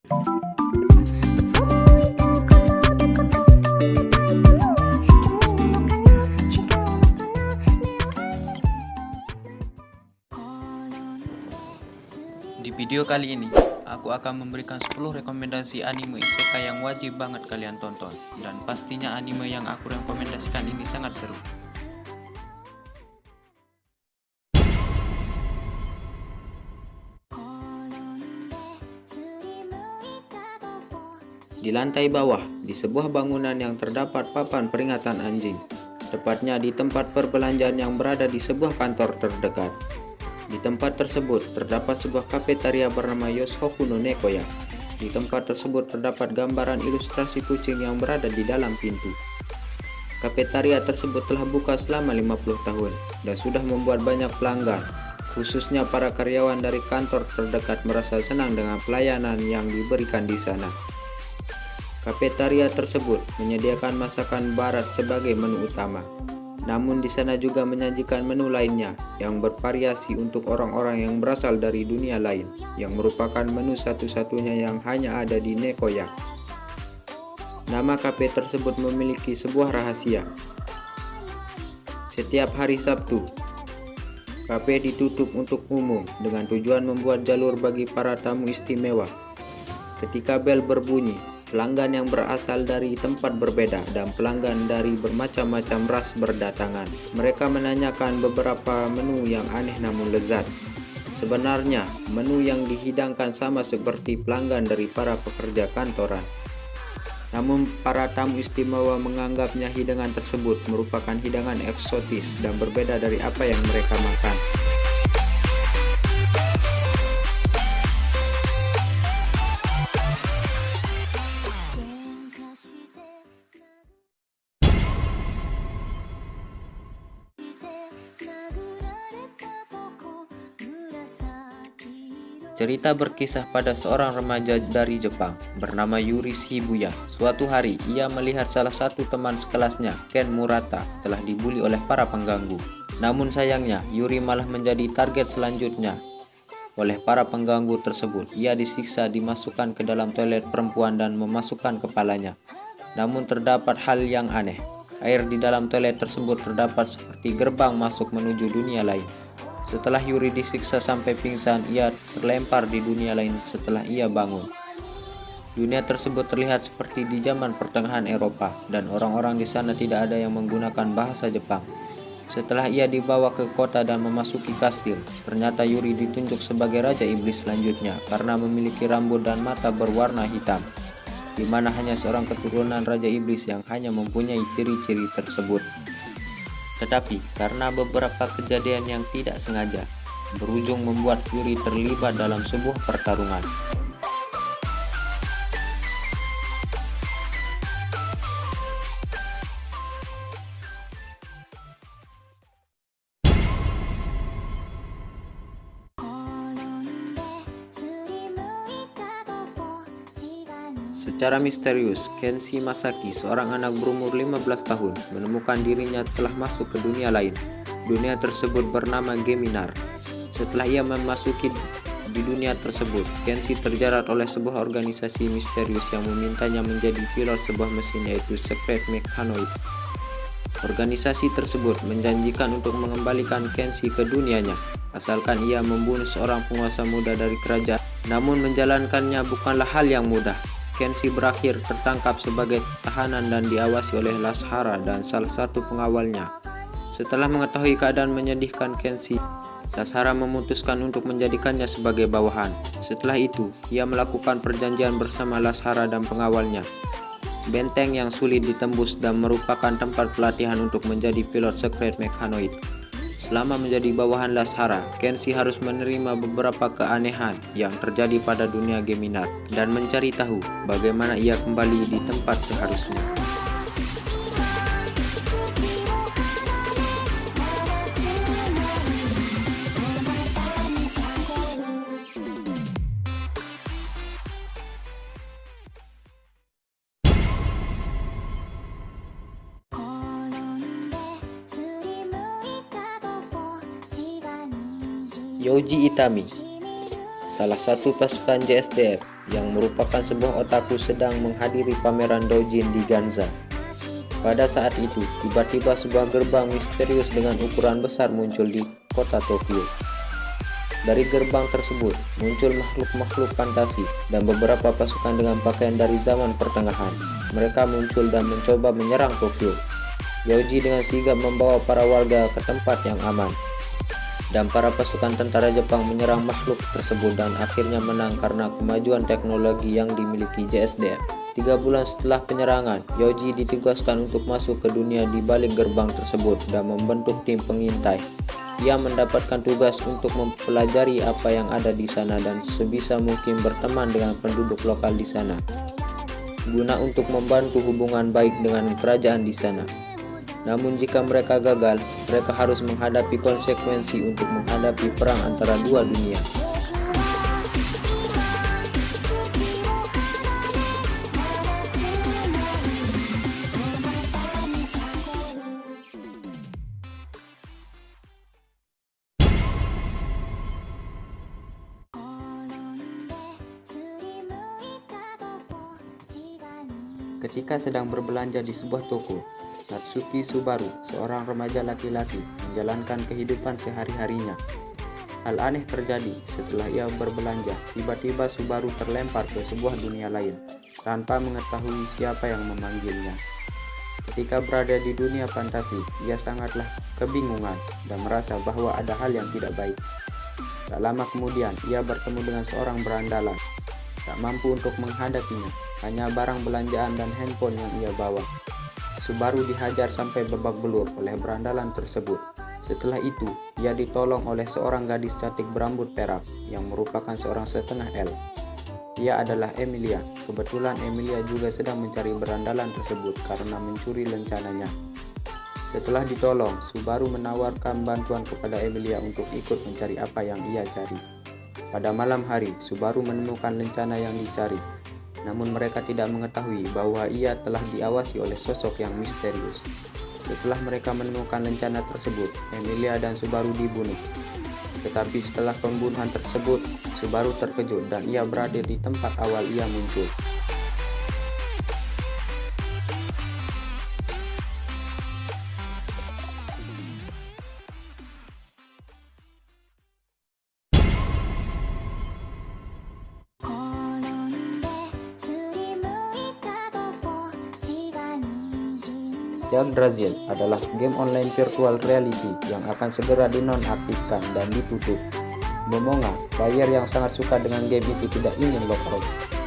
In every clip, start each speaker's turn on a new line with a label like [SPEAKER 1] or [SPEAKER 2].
[SPEAKER 1] Di video kali ini, aku akan memberikan 10 rekomendasi anime isekai yang wajib banget kalian tonton. Dan pastinya anime yang aku rekomendasikan ini sangat seru. Di lantai bawah, di sebuah bangunan yang terdapat papan peringatan anjing. Tepatnya di tempat perbelanjaan yang berada di sebuah kantor terdekat. Di tempat tersebut terdapat sebuah kafetaria bernama Yoshoku no Nekoya. Di tempat tersebut terdapat gambaran ilustrasi kucing yang berada di dalam pintu. Kafetaria tersebut telah buka selama 50 tahun dan sudah membuat banyak pelanggan. Khususnya para karyawan dari kantor terdekat merasa senang dengan pelayanan yang diberikan di sana. Kafetaria tersebut menyediakan masakan barat sebagai menu utama. Namun di sana juga menyajikan menu lainnya yang bervariasi untuk orang-orang yang berasal dari dunia lain, yang merupakan menu satu-satunya yang hanya ada di Nekoya. Nama kafe tersebut memiliki sebuah rahasia. Setiap hari Sabtu, kafe ditutup untuk umum dengan tujuan membuat jalur bagi para tamu istimewa. Ketika bel berbunyi, pelanggan yang berasal dari tempat berbeda dan pelanggan dari bermacam-macam ras berdatangan. Mereka menanyakan beberapa menu yang aneh namun lezat. Sebenarnya, menu yang dihidangkan sama seperti pelanggan dari para pekerja kantoran. Namun, para tamu istimewa menganggapnya hidangan tersebut merupakan hidangan eksotis dan berbeda dari apa yang mereka makan. Cerita berkisah pada seorang remaja dari Jepang bernama Yuri Shibuya. Suatu hari, ia melihat salah satu teman sekelasnya, Ken Murata, telah dibuli oleh para pengganggu. Namun sayangnya, Yuri malah menjadi target selanjutnya oleh para pengganggu tersebut. Ia disiksa, dimasukkan ke dalam toilet perempuan dan memasukkan kepalanya. Namun terdapat hal yang aneh. Air di dalam toilet tersebut terdapat seperti gerbang masuk menuju dunia lain. Setelah Yuri disiksa sampai pingsan, ia terlempar di dunia lain setelah ia bangun. Dunia tersebut terlihat seperti di zaman pertengahan Eropa, dan orang-orang di sana tidak ada yang menggunakan bahasa Jepang. Setelah ia dibawa ke kota dan memasuki kastil, ternyata Yuri ditunjuk sebagai Raja Iblis selanjutnya karena memiliki rambut dan mata berwarna hitam, di mana hanya seorang keturunan Raja Iblis yang hanya mempunyai ciri-ciri tersebut. Tetapi karena beberapa kejadian yang tidak sengaja, berujung membuat Yuri terlibat dalam sebuah pertarungan. Secara misterius, Kenshi Masaki, seorang anak berumur 15 tahun, menemukan dirinya telah masuk ke dunia lain. Dunia tersebut bernama Geminar. Setelah ia memasuki di dunia tersebut, Kenshi terjerat oleh sebuah organisasi misterius yang memintanya menjadi pilot sebuah mesin, yaitu Secret Mechanoid. Organisasi tersebut menjanjikan untuk mengembalikan Kenshi ke dunianya, asalkan ia membunuh seorang penguasa muda dari kerajaan. Namun menjalankannya bukanlah hal yang mudah. Kenshi berakhir tertangkap sebagai tahanan dan diawasi oleh Lashara dan salah satu pengawalnya. Setelah mengetahui keadaan menyedihkan Kenshi, Lashara memutuskan untuk menjadikannya sebagai bawahan. Setelah itu, ia melakukan perjanjian bersama Lashara dan pengawalnya. Benteng yang sulit ditembus dan merupakan tempat pelatihan untuk menjadi pilot Secret Mechanoid. Selama menjadi bawahan Lashara, Kenshi harus menerima beberapa keanehan yang terjadi pada dunia Geminar dan mencari tahu bagaimana ia kembali di tempat seharusnya. Yoji Itami, salah satu pasukan JSDF yang merupakan sebuah otaku sedang menghadiri pameran doujin di Ganza. Pada saat itu, tiba-tiba sebuah gerbang misterius dengan ukuran besar muncul di kota Tokyo. Dari gerbang tersebut, muncul makhluk-makhluk fantasi dan beberapa pasukan dengan pakaian dari zaman pertengahan. Mereka muncul dan mencoba menyerang Tokyo. Yaoji dengan sigap membawa para warga ke tempat yang aman. Dan para pasukan tentara Jepang menyerang makhluk tersebut dan akhirnya menang karena kemajuan teknologi yang dimiliki JSDM. 3 bulan setelah penyerangan, Yaoji ditugaskan untuk masuk ke dunia di balik gerbang tersebut dan membentuk tim pengintai. Ia mendapatkan tugas untuk mempelajari apa yang ada di sana dan sebisa mungkin berteman dengan penduduk lokal di sana, guna untuk membantu hubungan baik dengan kerajaan di sana. Namun jika mereka gagal, mereka harus menghadapi konsekuensi untuk menghadapi perang antara dua dunia. Ketika sedang berbelanja di sebuah toko, Natsuki Subaru, seorang remaja laki-laki, menjalankan kehidupan sehari-harinya. Hal aneh terjadi setelah ia berbelanja. Tiba-tiba Subaru terlempar ke sebuah dunia lain, tanpa mengetahui siapa yang memanggilnya. Ketika berada di dunia fantasi, ia sangatlah kebingungan dan merasa bahwa ada hal yang tidak baik. Tak lama kemudian, ia bertemu dengan seorang berandalan. Tak mampu untuk menghadapinya, hanya barang belanjaan dan handphone yang ia bawa. Subaru dihajar sampai babak belur oleh berandalan tersebut. Setelah itu, ia ditolong oleh seorang gadis cantik berambut perak yang merupakan seorang setengah L. Ia adalah Emilia. Kebetulan Emilia juga sedang mencari berandalan tersebut karena mencuri lencananya. Setelah ditolong, Subaru menawarkan bantuan kepada Emilia untuk ikut mencari apa yang ia cari. Pada malam hari, Subaru menemukan lencana yang dicari. Namun mereka tidak mengetahui bahwa ia telah diawasi oleh sosok yang misterius. Setelah mereka menemukan lencana tersebut, Emilia dan Subaru dibunuh. Tetapi setelah pembunuhan tersebut, Subaru terkejut dan ia berada di tempat awal ia muncul. Yggdrasil adalah game online virtual reality yang akan segera dinonaktifkan dan ditutup. Momonga, player yang sangat suka dengan game itu tidak ingin logout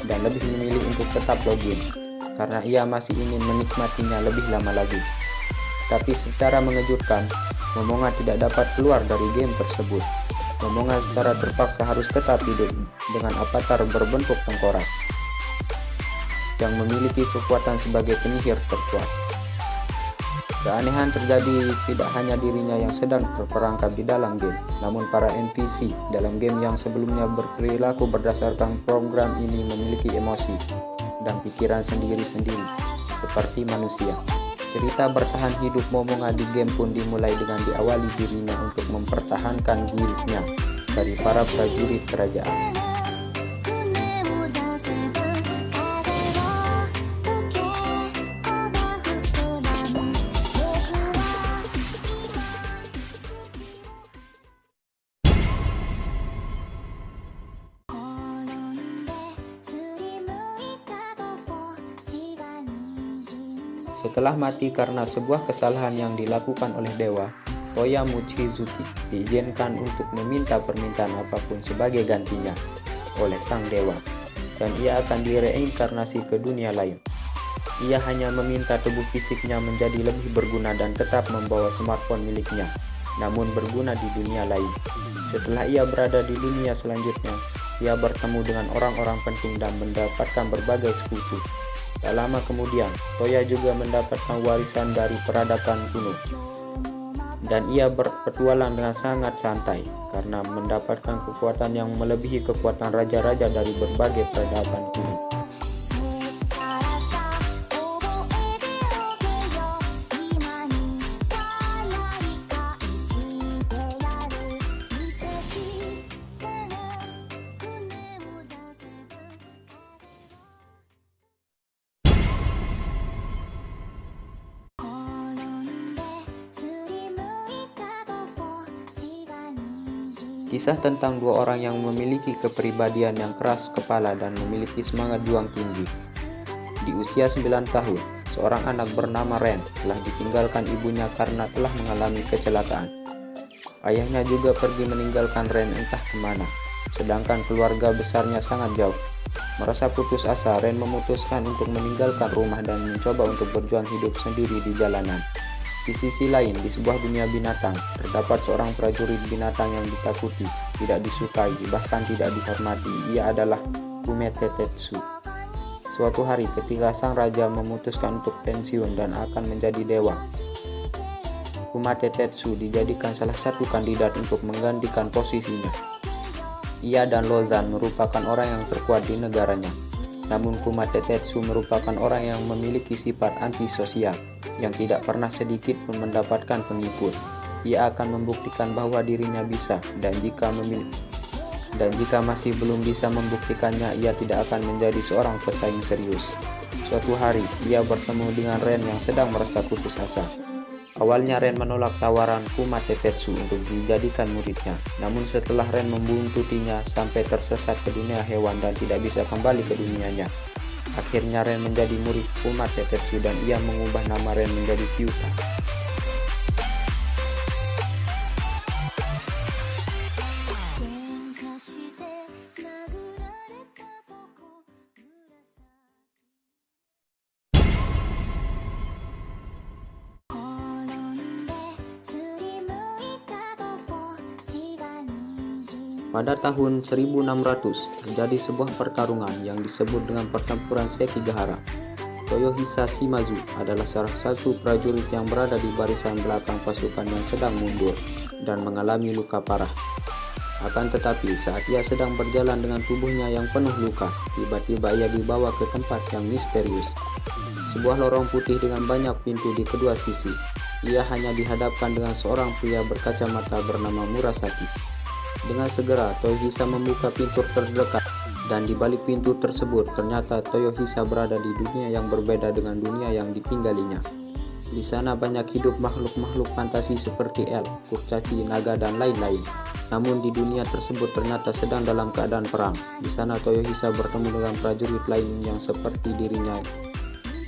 [SPEAKER 1] dan lebih memilih untuk tetap login karena ia masih ingin menikmatinya lebih lama lagi. Tapi secara mengejutkan, Momonga tidak dapat keluar dari game tersebut. Momonga secara terpaksa harus tetap hidup dengan avatar berbentuk tengkorak yang memiliki kekuatan sebagai penyihir terkuat. Keanehan terjadi tidak hanya dirinya yang sedang terperangkap di dalam game, namun para NPC dalam game yang sebelumnya berperilaku berdasarkan program ini memiliki emosi dan pikiran sendiri-sendiri, seperti manusia. Cerita bertahan hidup Momonga di game pun dimulai dengan diawali dirinya untuk mempertahankan guildnya dari para prajurit kerajaan. Setelah mati karena sebuah kesalahan yang dilakukan oleh dewa, Toya Mochizuki diizinkan untuk meminta permintaan apapun sebagai gantinya oleh sang dewa, dan ia akan direinkarnasi ke dunia lain. Ia hanya meminta tubuh fisiknya menjadi lebih berguna dan tetap membawa smartphone miliknya, namun berguna di dunia lain. Setelah ia berada di dunia selanjutnya, ia bertemu dengan orang-orang penting dan mendapatkan berbagai sekutu. Tak lama kemudian, Toya juga mendapatkan warisan dari peradaban kuno. Dan ia berpetualang dengan sangat santai karena mendapatkan kekuatan yang melebihi kekuatan raja-raja dari berbagai peradaban kuno. Kisah tentang dua orang yang memiliki kepribadian yang keras kepala dan memiliki semangat juang tinggi. Di usia 9 tahun, seorang anak bernama Ren telah ditinggalkan ibunya karena telah mengalami kecelakaan. Ayahnya juga pergi meninggalkan Ren entah kemana, sedangkan keluarga besarnya sangat jauh. Merasa putus asa, Ren memutuskan untuk meninggalkan rumah dan mencoba untuk berjuang hidup sendiri di jalanan. Di sisi lain, di sebuah dunia binatang, terdapat seorang prajurit binatang yang ditakuti, tidak disukai, bahkan tidak dihormati. Ia adalah Kumete Tetsu. Suatu hari ketika sang raja memutuskan untuk pensiun dan akan menjadi dewa, Kumete Tetsu dijadikan salah satu kandidat untuk menggantikan posisinya. Ia dan Lozan merupakan orang yang terkuat di negaranya. Namun Kumete Tetsu merupakan orang yang memiliki sifat antisosial, yang tidak pernah sedikit pun mendapatkan pengikut. Ia akan membuktikan bahwa dirinya bisa, dan jika masih belum bisa membuktikannya, ia tidak akan menjadi seorang pesaing serius. Suatu hari, ia bertemu dengan Ren yang sedang merasa putus asa. Awalnya Ren menolak tawaran Kumete Tetsu untuk dijadikan muridnya. Namun setelah Ren membuntutinya sampai tersesat ke dunia hewan dan tidak bisa kembali ke dunianya, akhirnya Ren menjadi murid Kumete Tetsu dan ia mengubah nama Ren menjadi Kyuta. Pada tahun 1600, terjadi sebuah pertarungan yang disebut dengan pertempuran Sekigahara. Toyohisa Shimazu adalah salah satu prajurit yang berada di barisan belakang pasukan yang sedang mundur dan mengalami luka parah. Akan tetapi, saat ia sedang berjalan dengan tubuhnya yang penuh luka, tiba-tiba ia dibawa ke tempat yang misterius. Sebuah lorong putih dengan banyak pintu di kedua sisi. Ia hanya dihadapkan dengan seorang pria berkacamata bernama Murasaki. Dengan segera, Toyohisa membuka pintu terdekat, dan di balik pintu tersebut ternyata Toyohisa berada di dunia yang berbeda dengan dunia yang ditinggalinya. Di sana banyak hidup makhluk-makhluk fantasi seperti elf, kurcaci, naga, dan lain-lain. Namun di dunia tersebut ternyata sedang dalam keadaan perang. Di sana Toyohisa bertemu dengan prajurit lain yang seperti dirinya.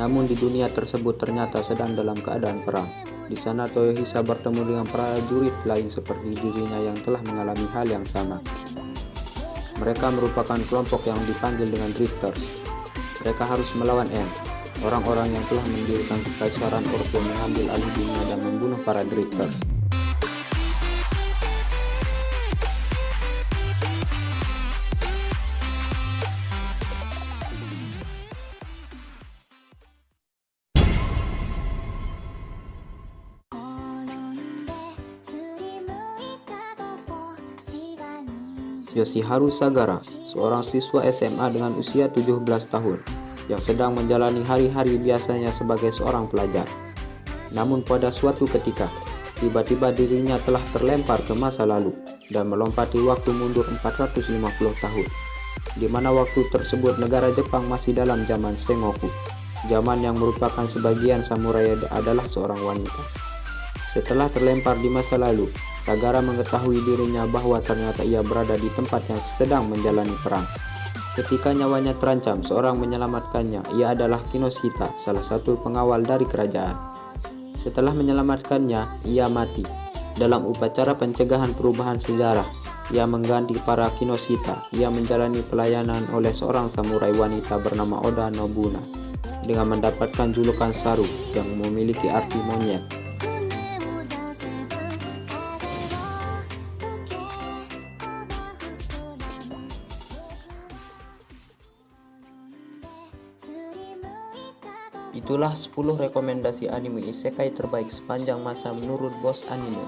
[SPEAKER 1] Namun di dunia tersebut ternyata sedang dalam keadaan perang. Di sana Toyohisa bertemu dengan prajurit lain seperti dirinya yang telah mengalami hal yang sama. Mereka merupakan kelompok yang dipanggil dengan Drifters. Mereka harus melawan Aang, orang-orang yang telah mendirikan kekaisaran Orko, mengambil alih dunia dan membunuh para Drifters. Yoshiharu Sagara, seorang siswa SMA dengan usia 17 tahun, yang sedang menjalani hari-hari biasanya sebagai seorang pelajar. Namun pada suatu ketika, tiba-tiba dirinya telah terlempar ke masa lalu dan melompati waktu mundur 450 tahun, di mana waktu tersebut negara Jepang masih dalam zaman Sengoku, zaman yang merupakan sebagian samurai adalah seorang wanita. Setelah terlempar di masa lalu, Sagara mengetahui dirinya bahwa ternyata ia berada di tempat yang sedang menjalani perang. Ketika nyawanya terancam, seorang menyelamatkannya. Ia adalah Kinoshita, salah satu pengawal dari kerajaan. Setelah menyelamatkannya, ia mati. Dalam upacara pencegahan perubahan sejarah, ia mengganti para Kinoshita. Ia menjalani pelayanan oleh seorang samurai wanita bernama Oda Nobuna dengan mendapatkan julukan Saru yang memiliki arti monyet. Itulah 10 rekomendasi anime isekai terbaik sepanjang masa menurut Bos Anime.